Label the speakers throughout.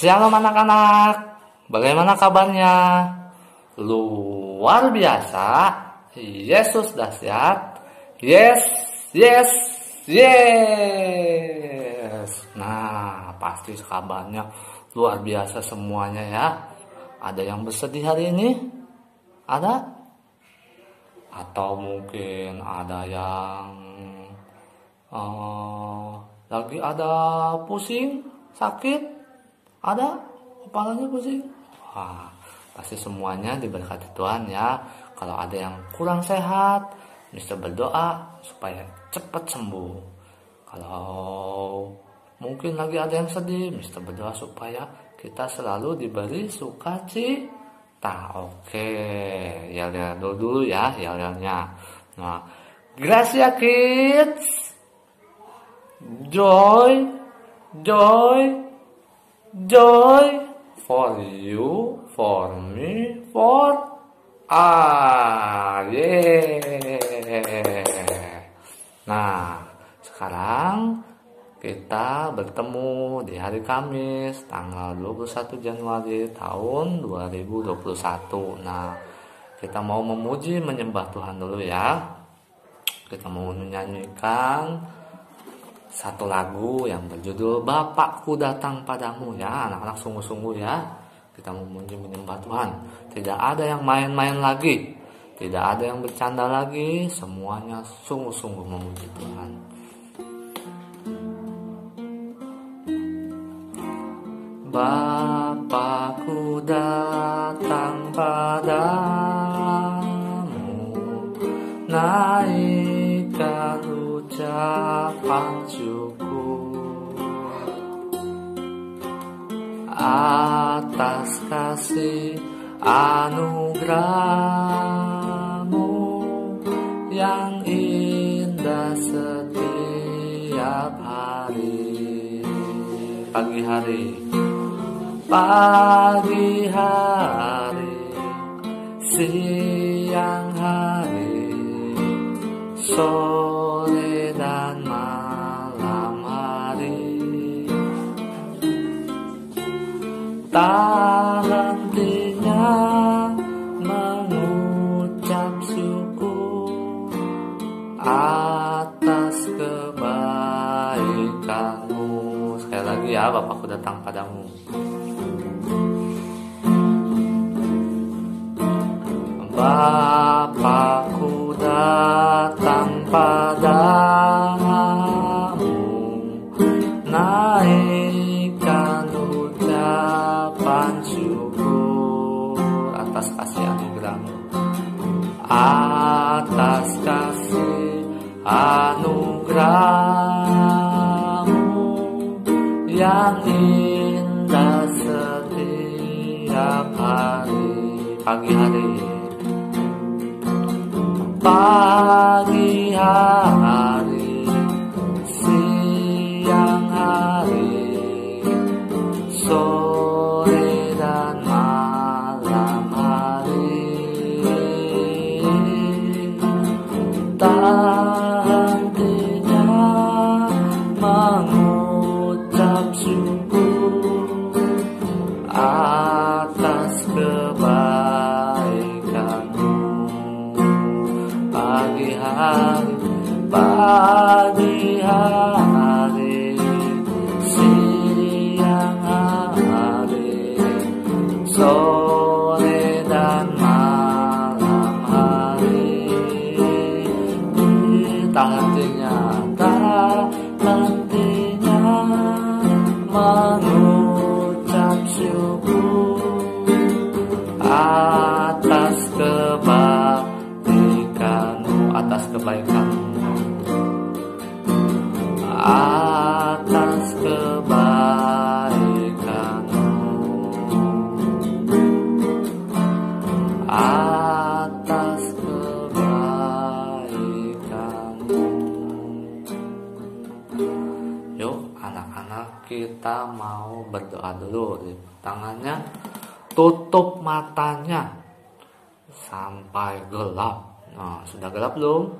Speaker 1: Shalom anak-anak, bagaimana kabarnya? Luar biasa, Yesus dahsyat, yes, yes, yes. Nah, pasti kabarnya luar biasa semuanya ya. Ada yang bersedih hari ini? Ada? Atau mungkin ada yang lagi ada pusing, sakit? Ada? Kepalanya pusing? Wah, pasti semuanya diberkati Tuhan ya. Kalau ada yang kurang sehat, Mister berdoa supaya cepat sembuh. Kalau mungkin lagi ada yang sedih, Mister berdoa supaya kita selalu diberi sukacita. Oke, yel-yel dulu ya, yel-yelnya. Nah, Gracia Kids, joy, joy, joy for you, for me, for Nah, sekarang kita bertemu di hari Kamis tanggal 21 Januari tahun 2021. Nah, kita mau memuji menyembah Tuhan dulu ya. Kita mau menyanyikan satu lagu yang berjudul Bapakku Datang Padamu ya. Anak-anak sungguh-sungguh ya, kita memuji menyembah Tuhan. Tidak ada yang main-main lagi, tidak ada yang bercanda lagi, semuanya sungguh-sungguh memuji Tuhan. Bapakku datang padamu, naikkan ucapan syukur atas kasih anugerahmu yang indah setiap hari. Pagi hari, siang hari, sore dan malam hari, tak hentinya mengucap syukur atas kebaikanmu. Sekali lagi ya, Bapakku datang padamu. Bapakku datang padamu, naikkan ucapan syukur atas kasih anugerahmu, atas kasih anugerahmu yang indah setiap hari. Pagi hari, siang hari, sore dan malam hari, tak hentinya mengucap syukur atas kebaikanmu. Pagi hari, siang hari, sore dan malam hari, tak hentinya mengucap syukur atas kebaikanmu, atas kebaikanmu, atas kebaikanmu, atas kebaikanmu. Yuk anak-anak, kita mau berdoa dulu. Tangannya tutup matanya sampai gelap. Nah, sudah gelap belum?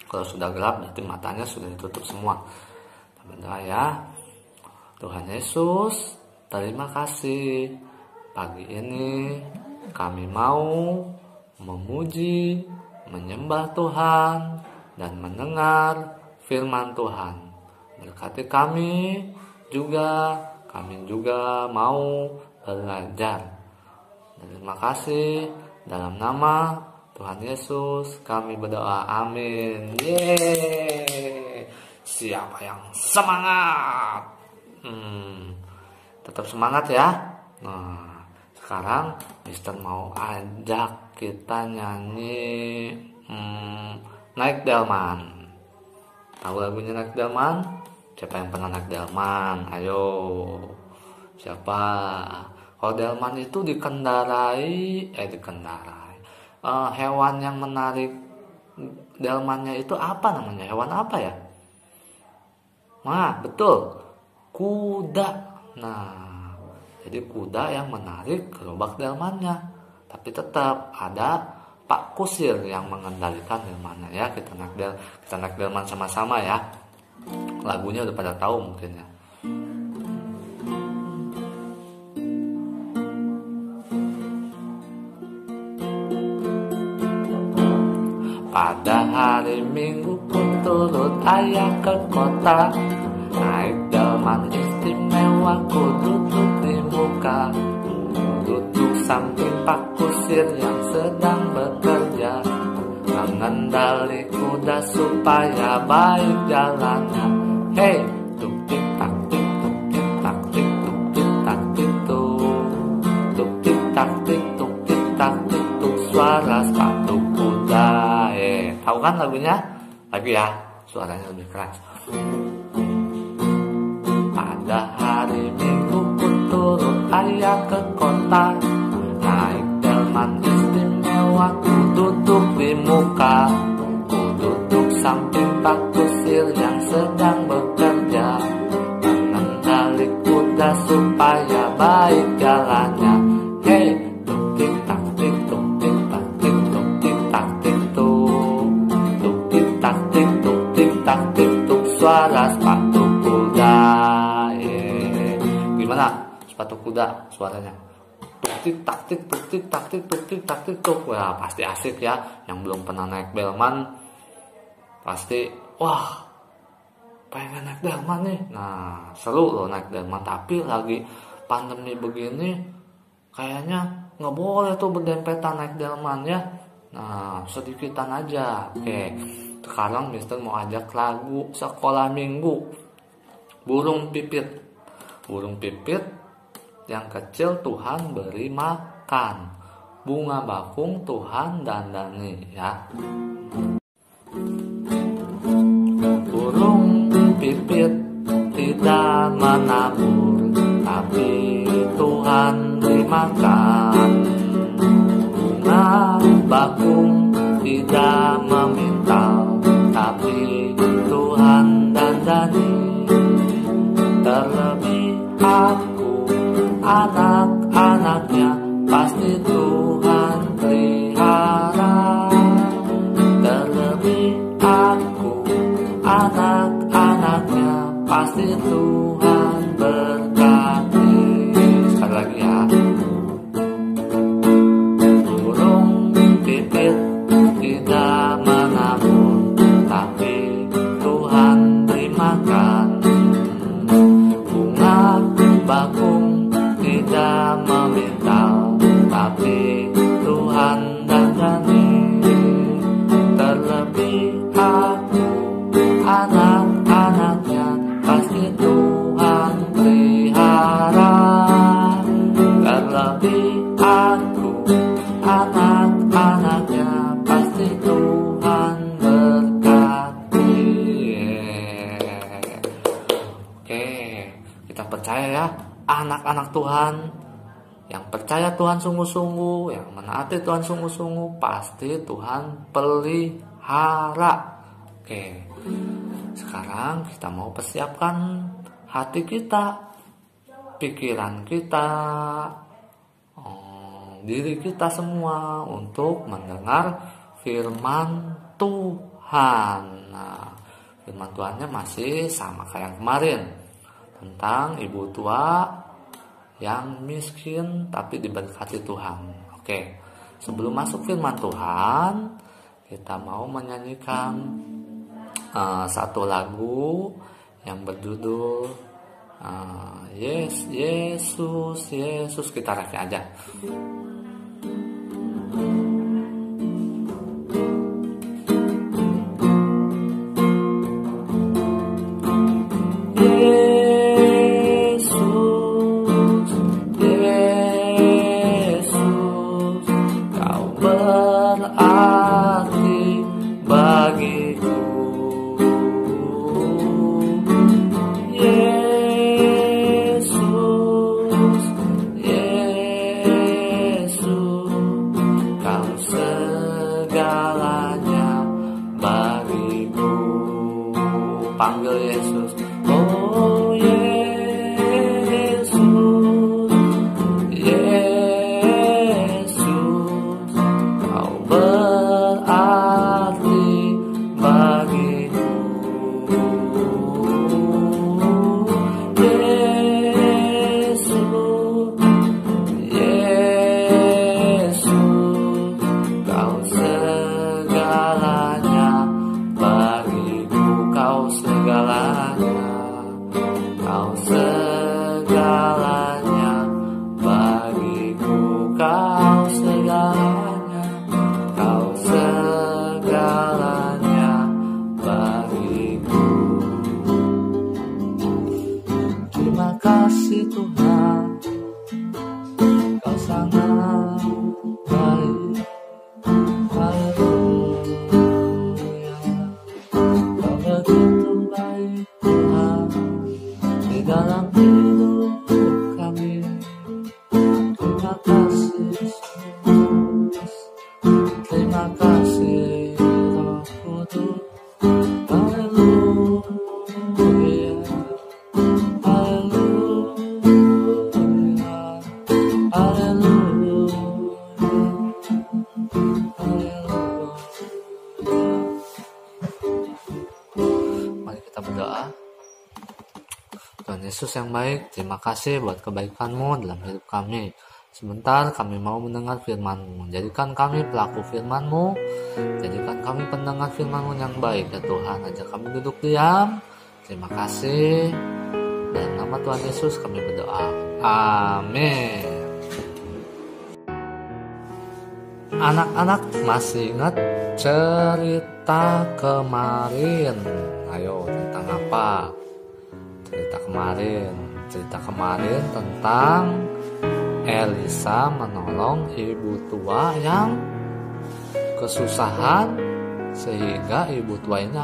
Speaker 1: Kalau sudah gelap berarti matanya sudah ditutup semua. Kita berdoa ya. Tuhan Yesus, Terima kasih. Pagi ini kami mau memuji, menyembah Tuhan, dan mendengar firman Tuhan. Berkati kami juga mau belajar. Terima kasih. Dalam nama Tuhan Yesus kami berdoa. Amin. Yeay. Siapa yang semangat? Tetap semangat ya. Nah, sekarang Mister mau ajak kita nyanyi Naik Delman. Tahu lagunya Naik Delman? Siapa yang pernah naik Delman? Ayo. Siapa? Kalau Delman itu dikendarai. Hewan yang menarik delmannya itu apa namanya? Hewan apa ya? Nah, betul. Kuda. Nah, jadi kuda yang menarik gerobak delmannya. Tapi tetap ada Pak Kusir yang mengendalikan delmannya ya. Kita naik delman sama-sama ya. Lagunya udah pada tahu mungkin ya. Pada hari Minggu ku turut ayah ke kota. Naik delman istimewa, ku duduk di muka. Duduk samping Pak Kusir yang sedang bekerja, mengendali kuda supaya baik jalannya. Hey, tuk tik tak tik, tuk tik tak tik, tuk tik tak tik tuk, tuk tik tak tik, tuk tik tak tik tuk, suara sepatu kuda. Tahu kan lagunya? Lagi ya, suaranya lebih keras. Pada hari Minggu ku turut ayah ke kota. Naik delman istimewa, ku duduk di muka. Ku duduk samping Pak Kusir yang sedang bekerja, mengendali kuda supaya baik jalannya. Hey, tuk tik tak tik, tuk tik tak tik, tuk tik tak tik tuk, tuk tik tak tik, tuk tik tak tik tuk, suara sepatu kuda. Gimana sepatu kuda suaranya? Tuk tik tak tik, tuk tik tak tik, tuk tik tak tik tuk. Wah, pasti asik ya. Yang belum pernah naik delman pasti wah, pengen naik delman nih. Nah, seru loh naik delman. Tapi lagi pandemi begini kayaknya nggak boleh tuh berdempetan naik delman ya. Nah, sedikitan aja. Oke, sekarang Mister mau ajak lagu sekolah minggu. Burung pipit. Burung pipit yang kecil Tuhan beri makan. Bunga bakung Tuhan dandani ya. Burung pipit tidak menabur, tapi Tuhan beri makan. Bunga bakung tidak memintal, tapi Tuhan dandani. Terlebih aku, anak-anaknya, pasti Tuhan pelihara. Terlebih aku, anak-anaknya, pasti Tuhan berkati. Sekali lagi ya. Burung pipit tidak menabur, tapi Tuhan beri makan. Bunga bakung tidak memintal, tapi Tuhan dandani. Terlebih aku, anak-anaknya, pasti Tuhan pelihara. Terlebih aku, anak-anaknya, pasti Tuhan berkati. Oke, kita percaya ya, anak-anak Tuhan yang percaya Tuhan sungguh-sungguh, yang menaati Tuhan sungguh-sungguh, pasti Tuhan pelihara. Oke, sekarang kita mau persiapkan hati kita, pikiran kita, diri kita semua untuk mendengar firman Tuhan. Nah, firman Tuhannya masih sama kayak yang kemarin, tentang ibu tua yang miskin tapi diberkati Tuhan. Oke, sebelum masuk firman Tuhan, kita mau menyanyikan satu lagu yang berjudul Yesus, Yesus. Kita rakyat aja. Panggil Yesus, oh Yesus, Yesus, kau berarti bagiku. Yesus, Yesus, kau segalanya bagiku. Kau segalanya bagiku, kau segalanya bagiku. Terima kasih Tuhan, kau sangat baik. Haleluya, kau begitu baik Tuhan di dalam hidup kami. Terima kasih Yesus, terima kasih Roh Kudus. Haleluya, haleluya, haleluya, haleluya. Mari kita berdoa. Tuhan Yesus yang baik, terima kasih buat kebaikan-Mu dalam hidup kami. Sebentar kami mau mendengar firman-Mu. Jadikan kami pelaku firman-Mu, jadikan kami pendengar firman-Mu yang baik ya Tuhan. Ajak kami duduk diam. Terima kasih. Dalam nama Tuhan Yesus kami berdoa. Amin. Anak-anak masih ingat cerita kemarin? Ayo, tentang apa? Cerita kemarin tentang Elisa menolong ibu tua yang kesusahan, sehingga ibu tua ini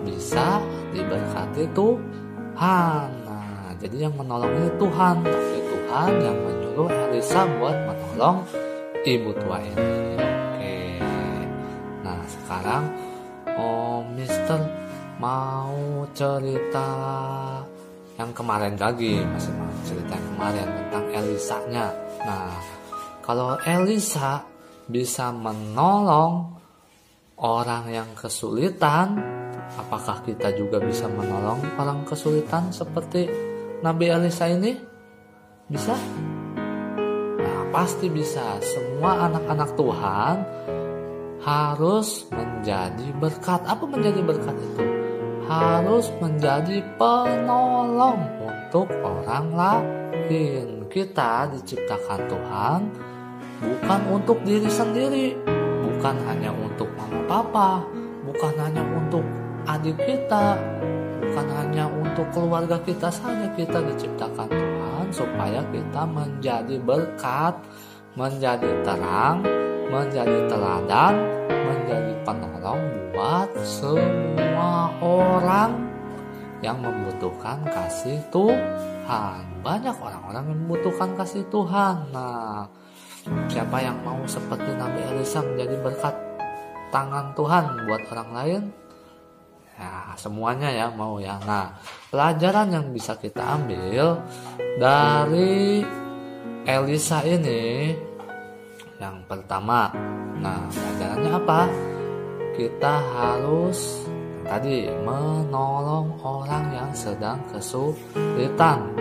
Speaker 1: bisa diberkati Tuhan. Nah, jadi yang menolong ini Tuhan, tapi Tuhan yang menyuruh Elisa buat menolong ibu tua ini. Oke. Nah, sekarang Mister mau cerita yang kemarin lagi, masih mau cerita yang kemarin tentang Elisa-nya. Nah, kalau Elisa bisa menolong orang yang kesulitan, apakah kita juga bisa menolong orang kesulitan seperti Nabi Elisa ini? Bisa? Nah, pasti bisa. Semua anak-anak Tuhan harus menjadi berkat. Apa menjadi berkat itu? Harus menjadi penolong untuk orang lain. Kita diciptakan Tuhan bukan untuk diri sendiri, bukan hanya untuk mama papa, bukan hanya untuk adik kita, bukan hanya untuk keluarga kita saja. Kita diciptakan Tuhan supaya kita menjadi berkat, menjadi terang, menjadi teladan, menjadi penolong buat semua orang yang membutuhkan kasih Tuhan. Banyak orang-orang yang membutuhkan kasih Tuhan. Nah, siapa yang mau seperti Nabi Elisa menjadi berkat tangan Tuhan buat orang lain? Ya, semuanya ya mau ya. Nah, pelajaran yang bisa kita ambil dari Elisa ini, yang pertama, nah pelajarannya apa? Kita harus tadi menolong orang yang sedang kesulitan.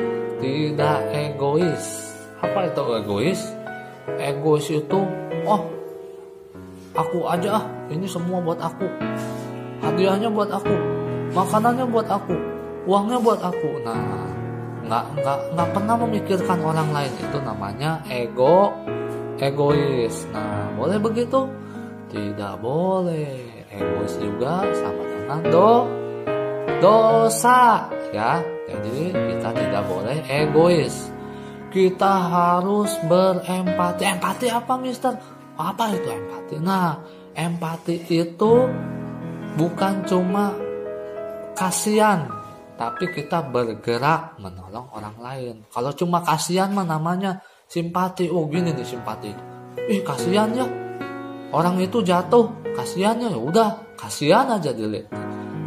Speaker 1: tidak egois. Apa itu egois? Egois itu, oh aku aja, ini semua buat aku, hadiahnya buat aku, makanannya buat aku, uangnya buat aku. Nah, nggak pernah memikirkan orang lain, itu namanya egois. Nah, boleh begitu? Tidak boleh. Egois juga sama dengan dosa, ya. Jadi kita tidak boleh egois. Kita harus berempati. Empati apa, Mister? Apa itu empati? Nah, empati itu bukan cuma kasihan, tapi kita bergerak menolong orang lain. Kalau cuma kasihan mah namanya simpati. Oh gini nih simpati. Ih kasihan ya, orang itu jatuh, kasihannya. Ya udah, kasihan aja dilihat.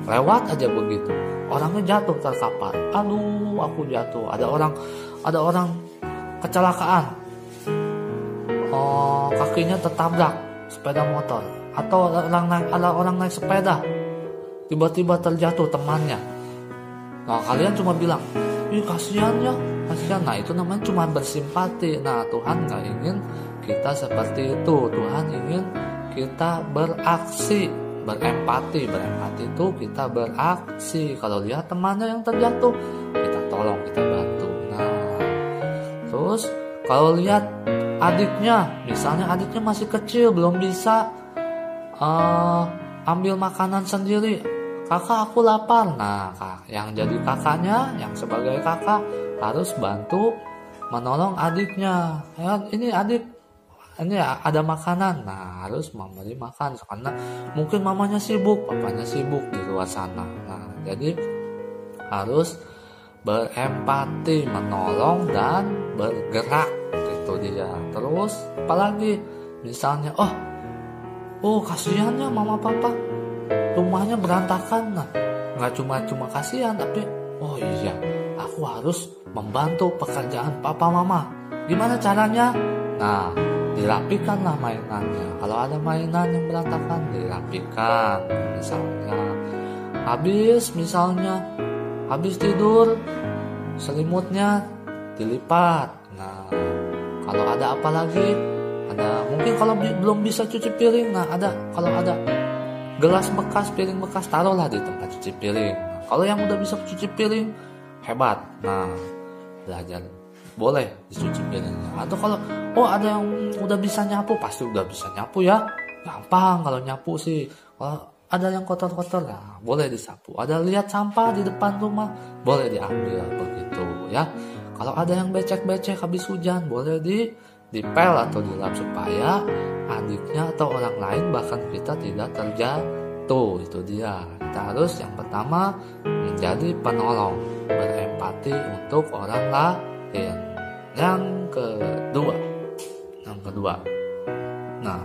Speaker 1: Lewat aja begitu. Orangnya jatuh terkapar. Aduh, aku jatuh. Ada orang kecelakaan. Oh, kakinya tertabrak sepeda motor, atau ada orang naik sepeda tiba-tiba terjatuh temannya. Nah, kalian cuma bilang, ih kasihan ya, kasihan. Nah, itu namanya cuma bersimpati. Nah, Tuhan gak ingin kita seperti itu. Tuhan ingin kita beraksi, berempati. Berempati itu kita beraksi. Kalau lihat temannya yang terjatuh, kita tolong, kita bantu. Nah, terus kalau lihat adiknya, misalnya adiknya masih kecil, belum bisa ambil makanan sendiri. Kakak, aku lapar. Nah, yang jadi kakaknya, yang sebagai kakak harus bantu menolong adiknya. Ya, ini adik, ini ada makanan. Nah, harus memberi makan karena mungkin mamanya sibuk, papanya sibuk di luar sana. Nah, jadi harus berempati, menolong dan bergerak, gitu dia. Terus apalagi misalnya, oh kasihannya mama papa, rumahnya berantakan. Nah, nggak cuma kasihan, tapi oh iya, aku harus membantu pekerjaan papa mama. Gimana caranya? Nah, dirapikanlah mainannya. Kalau ada mainan yang berantakan, dirapikan. Misalnya habis tidur, selimutnya dilipat. Nah, kalau ada apa lagi, mungkin kalau belum bisa cuci piring, nah kalau ada gelas bekas, piring bekas, taruhlah di tempat cuci piring. Nah, kalau yang udah bisa cuci piring, hebat. Nah, belajar boleh dicuci piringnya. Atau kalau ada yang udah bisa nyapu, pasti udah bisa nyapu ya. Gampang kalau nyapu sih. Kalau ada yang kotor-kotor, nah boleh disapu. Ada lihat sampah di depan rumah, boleh diambil begitu ya. Kalau ada yang becek-becek habis hujan, boleh dipel atau dilap supaya adiknya atau orang lain bahkan kita tidak terjatuh. Itu dia. Kita harus yang pertama menjadi penolong, berempati untuk orang lain. Yang kedua, nah,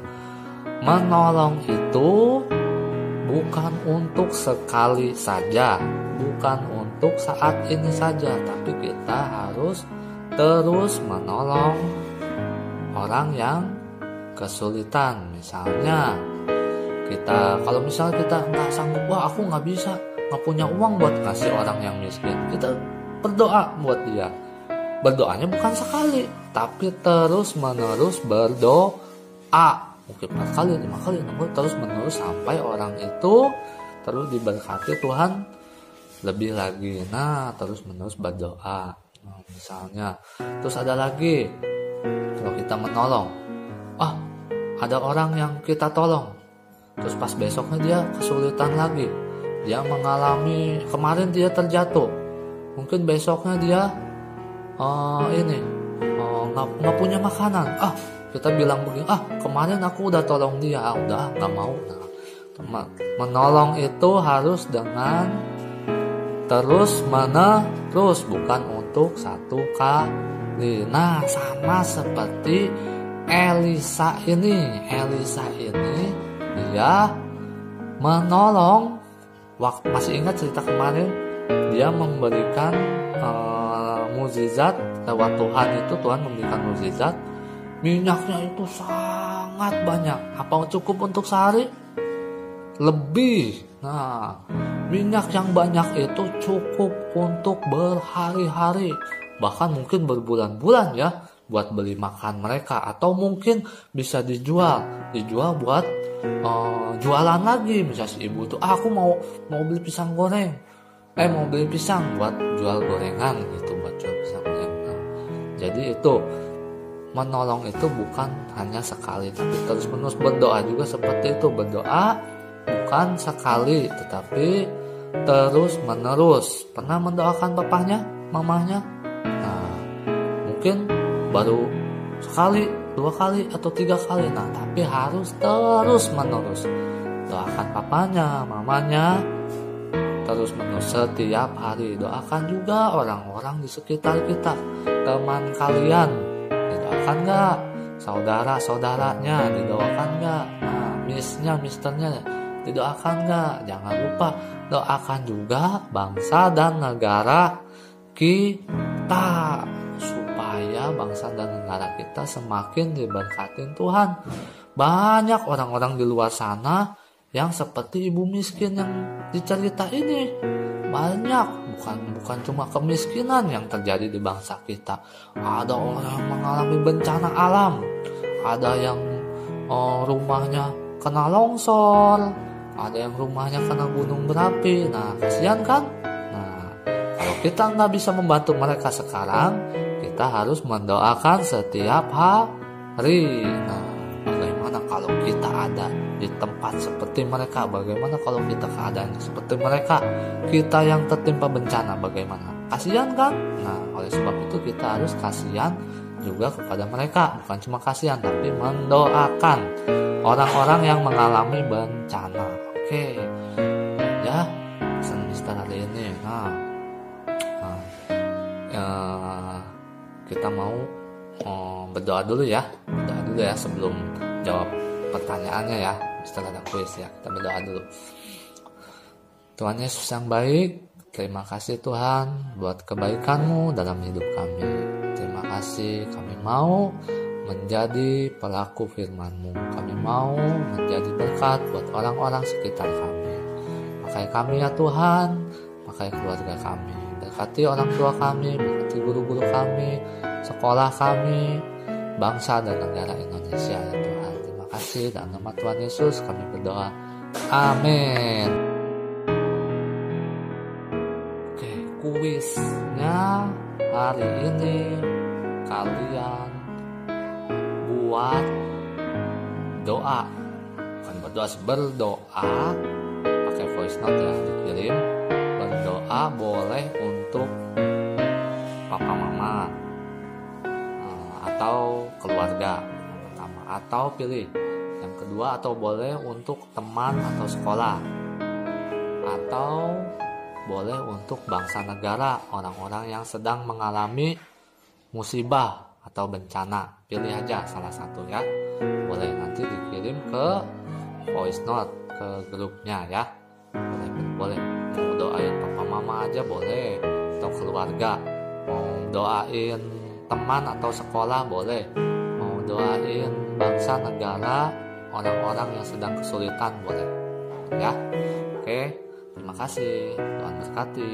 Speaker 1: menolong itu bukan untuk sekali saja, bukan untuk saat ini saja, tapi kita harus terus menolong orang yang kesulitan. Misalnya kalau misalnya kita nggak sanggup, aku nggak bisa, nggak punya uang buat ngasih orang yang miskin, kita berdoa buat dia. Berdoanya bukan sekali, tapi terus menerus berdoa. Mungkin 4 kali, 5 kali, 6 kali, terus menerus sampai orang itu terus diberkati Tuhan lebih lagi. Nah, terus menerus berdoa. Nah, misalnya, terus ada lagi, kalau kita menolong, ada orang yang kita tolong, terus pas besoknya dia kesulitan lagi, dia mengalami, kemarin dia terjatuh, mungkin besoknya dia nggak punya makanan. Kita bilang begini, kemarin aku udah tolong dia, udah nggak mau. Nah, menolong itu harus dengan terus menerus, bukan untuk satu kali. Nah, sama seperti Elisa ini dia menolong. Masih ingat cerita kemarin, dia memberikan mukjizat lewat Tuhan. Tuhan memberikan mukjizat, minyaknya itu sangat banyak. Apa cukup untuk sehari? Lebih. Nah, minyak yang banyak itu cukup untuk berhari-hari. bahkan mungkin berbulan-bulan ya buat beli makan mereka, atau mungkin bisa dijual buat jualan lagi. Misalnya si ibu tuh aku mau beli pisang goreng, mau beli pisang buat jual gorengan gitu, buat jual pisang goreng. Jadi itu menolong itu bukan hanya sekali, tapi terus menerus. Berdoa juga seperti itu, berdoa bukan sekali tetapi terus menerus. Pernah mendoakan papahnya, mamahnya? Nah, mungkin baru sekali, 2 kali, atau 3 kali. Nah, tapi harus terus menerus. Doakan papanya, mamanya terus menerus setiap hari. Doakan juga orang-orang di sekitar kita, teman kalian, didoakan gak? Saudara-saudaranya didoakan gak? Nah, misternya didoakan gak? Jangan lupa doakan juga bangsa dan negara kita, supaya bangsa dan negara kita semakin diberkatin Tuhan. Banyak orang-orang di luar sana yang seperti ibu miskin yang dicerita ini. Banyak, bukan cuma kemiskinan yang terjadi di bangsa kita. Ada orang yang mengalami bencana alam, ada yang rumahnya kena longsor, ada yang rumahnya kena gunung berapi. Nah, kasihan kan? Nah, kalau kita nggak bisa membantu mereka sekarang, kita harus mendoakan setiap hari. Nah, bagaimana kalau kita ada di tempat seperti mereka? Bagaimana kalau kita keadaan seperti mereka? Kita yang tertimpa bencana, bagaimana? Kasihan kan? Nah, oleh sebab itu kita harus kasihan juga kepada mereka. Bukan cuma kasihan, tapi mendoakan orang-orang yang mengalami bencana. Oke, ya, pesan Mister hari ini. Kita mau berdoa dulu ya, sebelum jawab pertanyaannya ya. Mister ada kuis ya, kita berdoa dulu. Tuhan Yesus yang baik, terima kasih Tuhan buat kebaikan-Mu dalam hidup kami. Terima kasih, kami mau menjadi pelaku firman-Mu. Kami mau menjadi berkat buat orang-orang sekitar kami. Pakai kami ya Tuhan, pakai keluarga kami. Berkati orang tua kami, berkati guru-guru kami, sekolah kami, bangsa dan negara Indonesia ya Tuhan. Terima kasih, dalam nama Tuhan Yesus kami berdoa. Amin. Oke, kuisnya hari ini kalian buat doa, bukan berdoa pakai voice note ya, dikirim. Berdoa boleh untuk papa mama atau keluarga yang pertama, atau pilih yang kedua, atau boleh untuk teman atau sekolah, atau boleh untuk bangsa negara, orang-orang yang sedang mengalami musibah atau bencana. Pilih aja salah satu ya. Boleh nanti dikirim ke voice note ke grupnya ya. Boleh mau doain papa mama aja boleh, atau keluarga. Mau doain teman atau sekolah boleh. Mau doain bangsa negara, orang-orang yang sedang kesulitan boleh ya. Oke, terima kasih, Tuhan berkati.